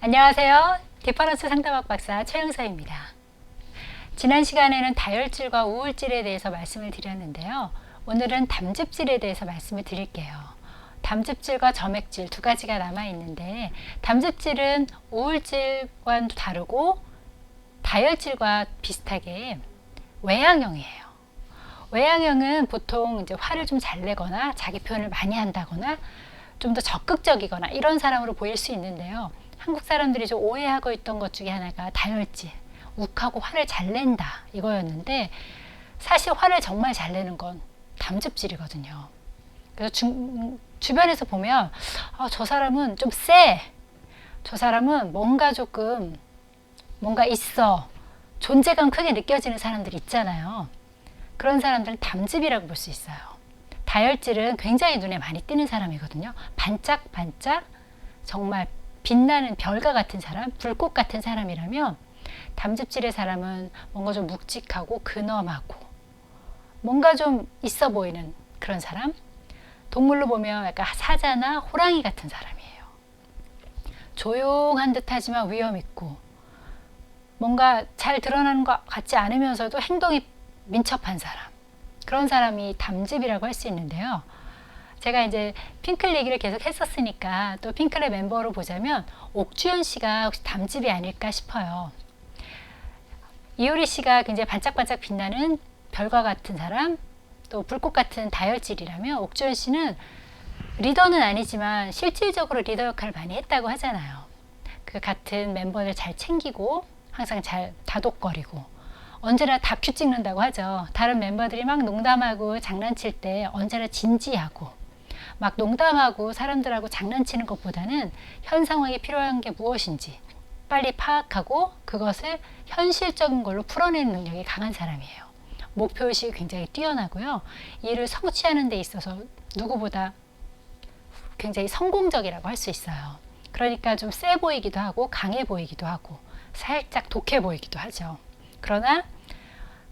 안녕하세요. 디퍼런스 상담학 박사 최영서입니다. 지난 시간에는 다혈질과 우울질에 대해서 말씀을 드렸는데요. 오늘은 담즙질에 대해서 말씀을 드릴게요. 담즙질과 점액질 두 가지가 남아 있는데, 담즙질은 우울질과는 다르고 다혈질과 비슷하게 외향형이에요. 외향형은 보통 이제 화를 좀 잘 내거나 자기 표현을 많이 한다거나 좀 더 적극적이거나 이런 사람으로 보일 수 있는데요. 한국 사람들이 좀 오해하고 있던 것 중에 하나가 다혈질, 욱하고 화를 잘 낸다 이거였는데, 사실 화를 정말 잘 내는 건 담즙질이거든요. 그래서 주변에서 보면 저 사람은 좀 세, 저 사람은 뭔가 조금 뭔가 있어, 존재감 크게 느껴지는 사람들 있잖아요. 그런 사람들은 담즙이라고 볼 수 있어요. 다혈질은 굉장히 눈에 많이 띄는 사람이거든요. 반짝반짝 정말 빛나는 별과 같은 사람, 불꽃 같은 사람이라면, 담즙질의 사람은 뭔가 좀 묵직하고 근엄하고 뭔가 좀 있어 보이는 그런 사람, 동물로 보면 약간 사자나 호랑이 같은 사람이에요. 조용한 듯 하지만 위험 있고 뭔가 잘 드러나는 것 같지 않으면서도 행동이 민첩한 사람, 그런 사람이 담즙이라고 할 수 있는데요. 제가 이제 핑클 얘기를 계속 했었으니까 또 핑클의 멤버로 보자면 옥주현 씨가 혹시 담즙이 아닐까 싶어요. 이효리 씨가 굉장히 반짝반짝 빛나는 별과 같은 사람, 또 불꽃 같은 다혈질이라면, 옥주현 씨는 리더는 아니지만 실질적으로 리더 역할을 많이 했다고 하잖아요. 그 같은 멤버들 잘 챙기고 항상 잘 다독거리고 언제나 다큐 찍는다고 하죠. 다른 멤버들이 막 농담하고 장난칠 때 언제나 진지하고, 막 농담하고 사람들하고 장난치는 것보다는 현 상황에 필요한 게 무엇인지 빨리 파악하고 그것을 현실적인 걸로 풀어내는 능력이 강한 사람이에요. 목표의식이 굉장히 뛰어나고요. 이를 성취하는 데 있어서 누구보다 굉장히 성공적이라고 할 수 있어요. 그러니까 좀 세 보이기도 하고 강해 보이기도 하고 살짝 독해 보이기도 하죠. 그러나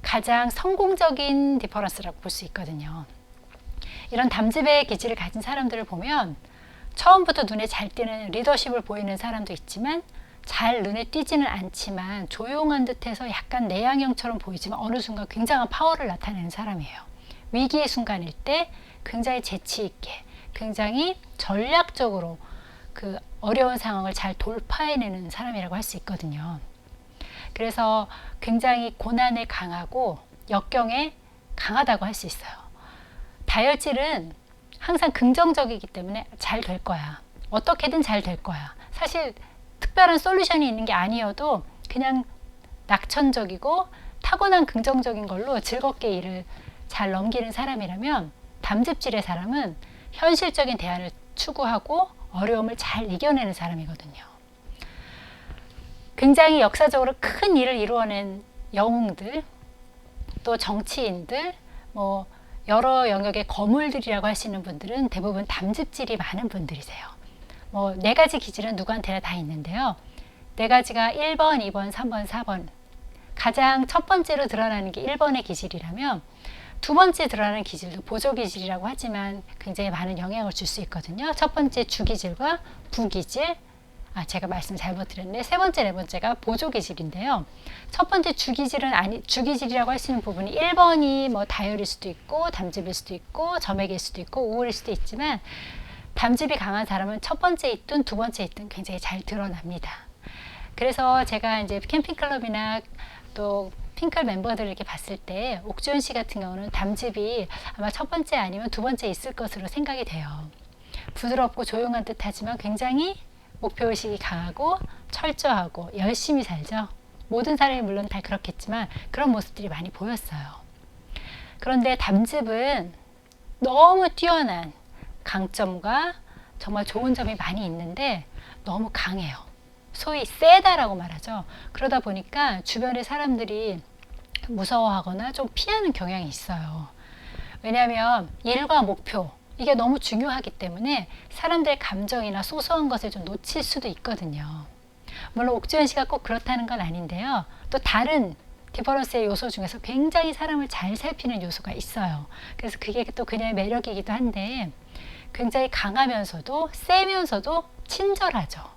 가장 성공적인 디퍼런스라고 볼 수 있거든요. 이런 담즙의 기질을 가진 사람들을 보면 처음부터 눈에 잘 띄는 리더십을 보이는 사람도 있지만, 잘 눈에 띄지는 않지만 조용한 듯해서 약간 내향형처럼 보이지만 어느 순간 굉장한 파워를 나타내는 사람이에요. 위기의 순간일 때 굉장히 재치 있게, 굉장히 전략적으로 그 어려운 상황을 잘 돌파해내는 사람이라고 할 수 있거든요. 그래서 굉장히 고난에 강하고 역경에 강하다고 할 수 있어요. 다혈질은 항상 긍정적이기 때문에 잘 될 거야, 어떻게든 잘 될 거야, 사실 특별한 솔루션이 있는 게 아니어도 그냥 낙천적이고 타고난 긍정적인 걸로 즐겁게 일을 잘 넘기는 사람이라면, 담즙질의 사람은 현실적인 대안을 추구하고 어려움을 잘 이겨내는 사람이거든요. 굉장히 역사적으로 큰 일을 이루어낸 영웅들, 또 정치인들, 뭐 여러 영역의 거물들이라고 할 수 있는 분들은 대부분 담즙질이 많은 분들이세요. 뭐 네 가지 기질은 누구한테나 다 있는데요. 네 가지가 1번, 2번, 3번, 4번. 가장 첫 번째로 드러나는 게 1번의 기질이라면, 두 번째 드러나는 기질도 보조 기질이라고 하지만 굉장히 많은 영향을 줄 수 있거든요. 첫 번째 주기질과 부기질, 제가 말씀 잘못 드렸네. 세 번째, 네 번째가 보조 기질인데요. 첫 번째 주기질은 주기질이라고 할 수 있는 부분이 1번이 뭐 다혈일 수도 있고 담즙일 수도 있고 점액일 수도 있고 우울일 수도 있지만, 담즙이 강한 사람은 첫 번째 있든 두 번째 있든 굉장히 잘 드러납니다. 그래서 제가 이제 캠핑클럽이나 또 핑클 멤버들을 이렇게 봤을 때 옥주현 씨 같은 경우는 담즙이 아마 첫 번째 아니면 두 번째 있을 것으로 생각이 돼요. 부드럽고 조용한 듯 하지만 굉장히 목표의식이 강하고 철저하고 열심히 살죠. 모든 사람이 물론 다 그렇겠지만 그런 모습들이 많이 보였어요. 그런데 담즙은 너무 뛰어난 강점과 정말 좋은 점이 많이 있는데 너무 강해요. 소위 세다라고 말하죠. 그러다 보니까 주변의 사람들이 무서워하거나 좀 피하는 경향이 있어요. 왜냐하면 일과 목표, 이게 너무 중요하기 때문에 사람들의 감정이나 소소한 것을 좀 놓칠 수도 있거든요. 물론 옥주현 씨가 꼭 그렇다는 건 아닌데요. 또 다른 디퍼런스의 요소 중에서 굉장히 사람을 잘 살피는 요소가 있어요. 그래서 그게 또 그녀의 매력이기도 한데, 굉장히 강하면서도 세면서도 친절하죠.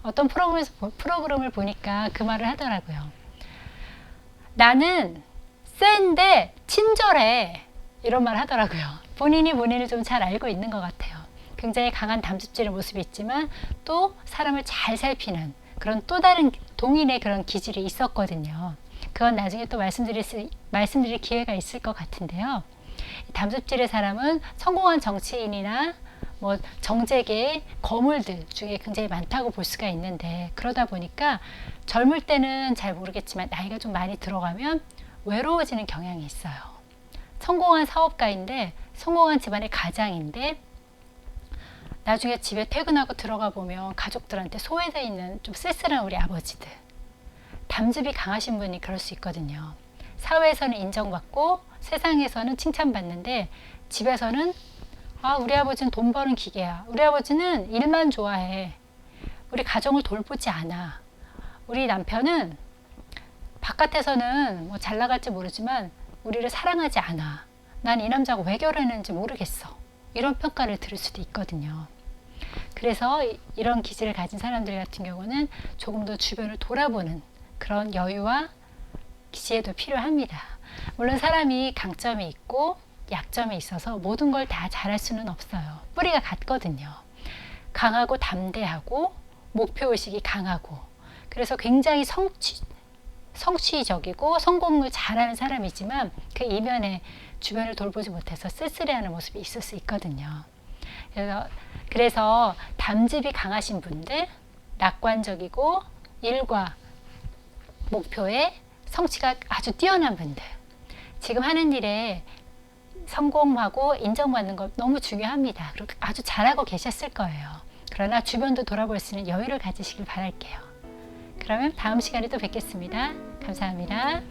어떤 프로그램을 보니까 그 말을 하더라고요. 나는 센데 친절해. 이런 말 하더라고요. 본인이 본인을 좀 잘 알고 있는 것 같아요. 굉장히 강한 담즙질의 모습이 있지만 또 사람을 잘 살피는 그런 또 다른 동인의 그런 기질이 있었거든요. 그건 나중에 또 말씀드릴 기회가 있을 것 같은데요. 담즙질의 사람은 성공한 정치인이나 뭐 정재계 거물들 중에 굉장히 많다고 볼 수가 있는데, 그러다 보니까 젊을 때는 잘 모르겠지만 나이가 좀 많이 들어가면 외로워지는 경향이 있어요. 성공한 사업가인데, 성공한 집안의 가장인데, 나중에 집에 퇴근하고 들어가 보면 가족들한테 소외되어 있는 좀 쓸쓸한 우리 아버지들. 담즙이 강하신 분이 그럴 수 있거든요. 사회에서는 인정받고 세상에서는 칭찬받는데 집에서는 우리 아버지는 돈 버는 기계야. 우리 아버지는 일만 좋아해. 우리 가정을 돌보지 않아. 우리 남편은 바깥에서는 뭐 잘 나갈지 모르지만 우리를 사랑하지 않아. 난 이 남자가 왜 결혼했는지 모르겠어. 이런 평가를 들을 수도 있거든요. 그래서 이런 기질을 가진 사람들 같은 경우는 조금 더 주변을 돌아보는 그런 여유와 지혜도 필요합니다. 물론 사람이 강점이 있고 약점이 있어서 모든 걸 다 잘할 수는 없어요. 뿌리가 같거든요. 강하고 담대하고 목표의식이 강하고, 그래서 굉장히 성취적이고 성공을 잘하는 사람이지만 그 이면에 주변을 돌보지 못해서 쓸쓸해하는 모습이 있을 수 있거든요. 그래서 담즙이 강하신 분들, 낙관적이고 일과 목표에 성취가 아주 뛰어난 분들, 지금 하는 일에 성공하고 인정받는 것 너무 중요합니다. 그리고 아주 잘하고 계셨을 거예요. 그러나 주변도 돌아볼 수 있는 여유를 가지시길 바랄게요. 그러면 다음 시간에 또 뵙겠습니다. 감사합니다.